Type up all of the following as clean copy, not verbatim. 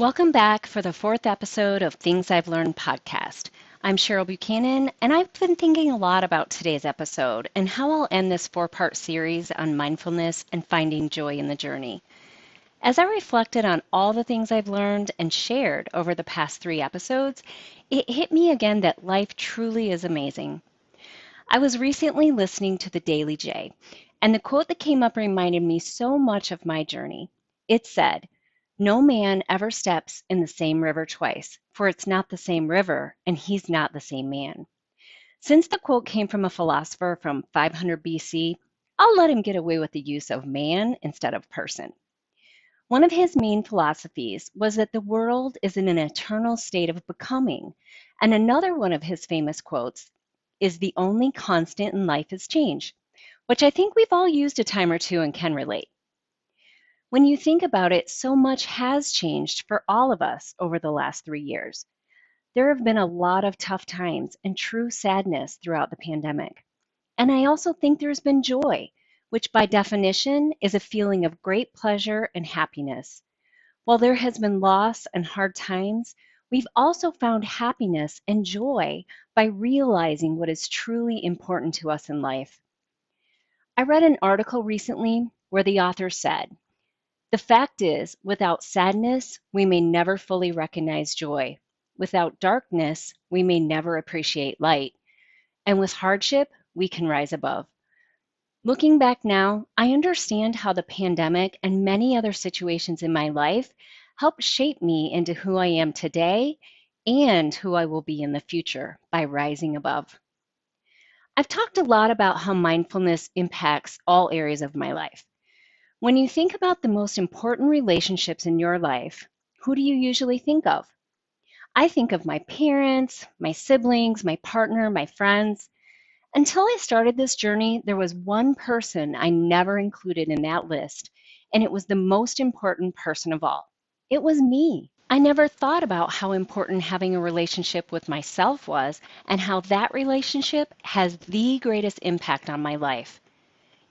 Welcome back for the fourth episode of Things I've Learned podcast. I'm Cheryl Buchanan, and I've been thinking a lot about today's episode and how I'll end this four-part series on mindfulness and finding joy in the journey. As I reflected on all the things I've learned and shared over the past three episodes, it hit me again that life truly is amazing. I was recently listening to the Daily J, and the quote that came up reminded me so much of my journey. It said, "No man ever steps in the same river twice, for it's not the same river, and he's not the same man." Since the quote came from a philosopher from 500 BC, I'll let him get away with the use of man instead of person. One of his main philosophies was that the world is in an eternal state of becoming, and another one of his famous quotes is the only constant in life is change, which I think we've all used a time or two and can relate. When you think about it, so much has changed for all of us over the last 3 years. There have been a lot of tough times and true sadness throughout the pandemic. And I also think there's been joy, which by definition is a feeling of great pleasure and happiness. While there has been loss and hard times, we've also found happiness and joy by realizing what is truly important to us in life. I read an article recently where the author said, "The fact is, without sadness, we may never fully recognize joy. Without darkness, we may never appreciate light. And with hardship, we can rise above." Looking back now, I understand how the pandemic and many other situations in my life helped shape me into who I am today and who I will be in the future by rising above. I've talked a lot about how mindfulness impacts all areas of my life. When you think about the most important relationships in your life, who do you usually think of? I think of my parents, my siblings, my partner, my friends. Until I started this journey, there was one person I never included in that list, and it was the most important person of all. It was me. I never thought about how important having a relationship with myself was and how that relationship has the greatest impact on my life.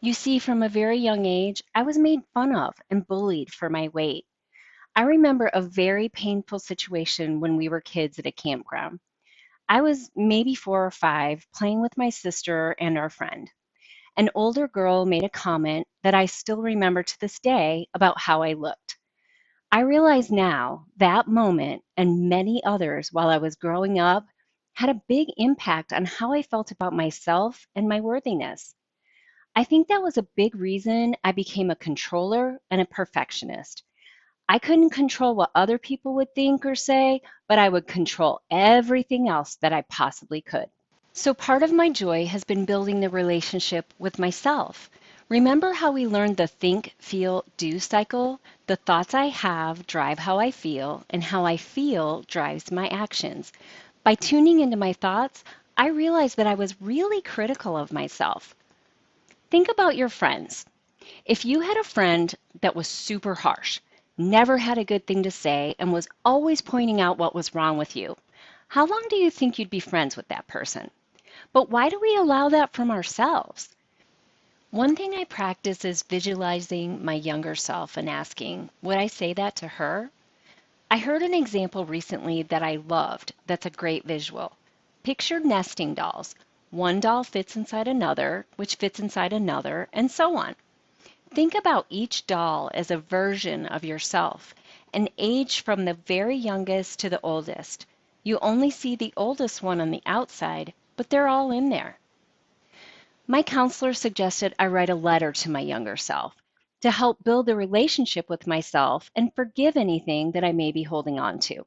You see, from a very young age, I was made fun of and bullied for my weight. I remember a very painful situation when we were kids at a campground. I was maybe 4 or 5, playing with my sister and our friend. An older girl made a comment that I still remember to this day about how I looked. I realize now that moment and many others while I was growing up had a big impact on how I felt about myself and my worthiness. I think that was a big reason I became a controller and a perfectionist. I couldn't control what other people would think or say, but I would control everything else that I possibly could. So part of my joy has been building the relationship with myself. Remember how we learned the think, feel, do cycle? The thoughts I have drive how I feel, and how I feel drives my actions. By tuning into my thoughts, I realized that I was really critical of myself. Think about your friends. If you had a friend that was super harsh, never had a good thing to say, and was always pointing out what was wrong with you, how long do you think you'd be friends with that person? But why do we allow that from ourselves? One thing I practice is visualizing my younger self and asking, would I say that to her? I heard an example recently that I loved that's a great visual. Picture nesting dolls. One doll fits inside another, which fits inside another, and so on. Think about each doll as a version of yourself, and age from the very youngest to the oldest. You only see the oldest one on the outside, but they're all in there. My counselor suggested I write a letter to my younger self to help build a relationship with myself and forgive anything that I may be holding on to.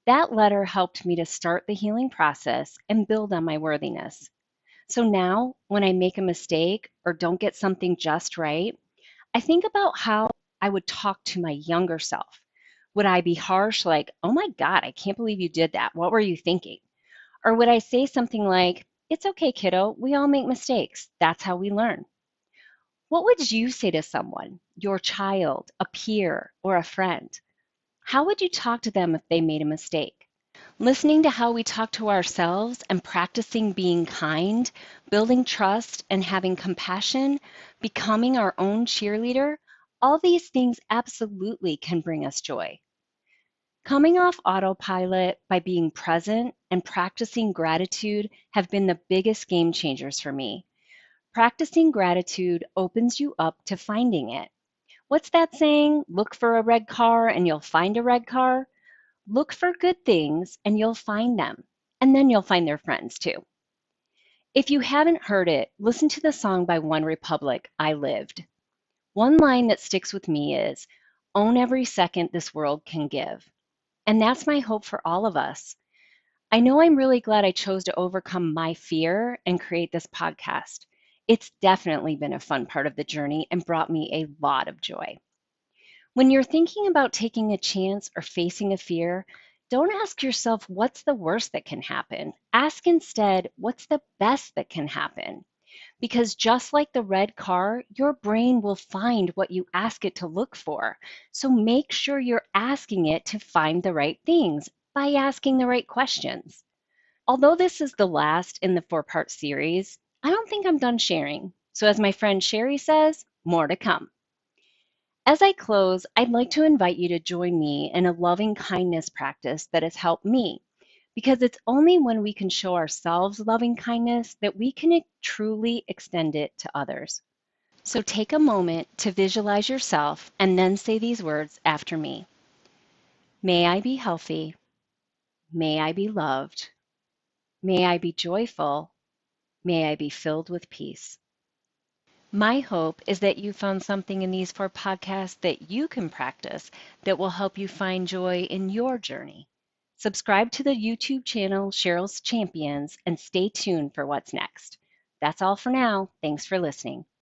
That letter helped me to start the healing process and build on my worthiness. So now, when I make a mistake or don't get something just right, I think about how I would talk to my younger self. Would I be harsh, like, "Oh my God, I can't believe you did that. What were you thinking?" Or would I say something like, "It's okay, kiddo. We all make mistakes. That's how we learn." What would you say to someone, your child, a peer, or a friend? How would you talk to them if they made a mistake? Listening to how we talk to ourselves and practicing being kind, building trust and having compassion, becoming our own cheerleader, all these things absolutely can bring us joy. Coming off autopilot by being present and practicing gratitude have been the biggest game changers for me. Practicing gratitude opens you up to finding it. What's that saying? Look for a red car and you'll find a red car. Look for good things and you'll find them. And then you'll find their friends too. If you haven't heard it, listen to the song by One Republic, I Lived. One line that sticks with me is, own every second this world can give. And that's my hope for all of us. I know I'm really glad I chose to overcome my fear and create this podcast. It's definitely been a fun part of the journey and brought me a lot of joy. When you're thinking about taking a chance or facing a fear, don't ask yourself what's the worst that can happen. Ask instead, what's the best that can happen? Because just like the red car, your brain will find what you ask it to look for. So make sure you're asking it to find the right things by asking the right questions. Although this is the last in the four-part series, I don't think I'm done sharing. So as my friend Sherry says, more to come. As I close, I'd like to invite you to join me in a loving kindness practice that has helped me, because it's only when we can show ourselves loving kindness that we can truly extend it to others. So take a moment to visualize yourself and then say these words after me. May I be healthy. May I be loved. May I be joyful. May I be filled with peace. My hope is that you found something in these four podcasts that you can practice that will help you find joy in your journey. Subscribe to the YouTube channel Cheryl's Champions and stay tuned for what's next. That's all for now. Thanks for listening.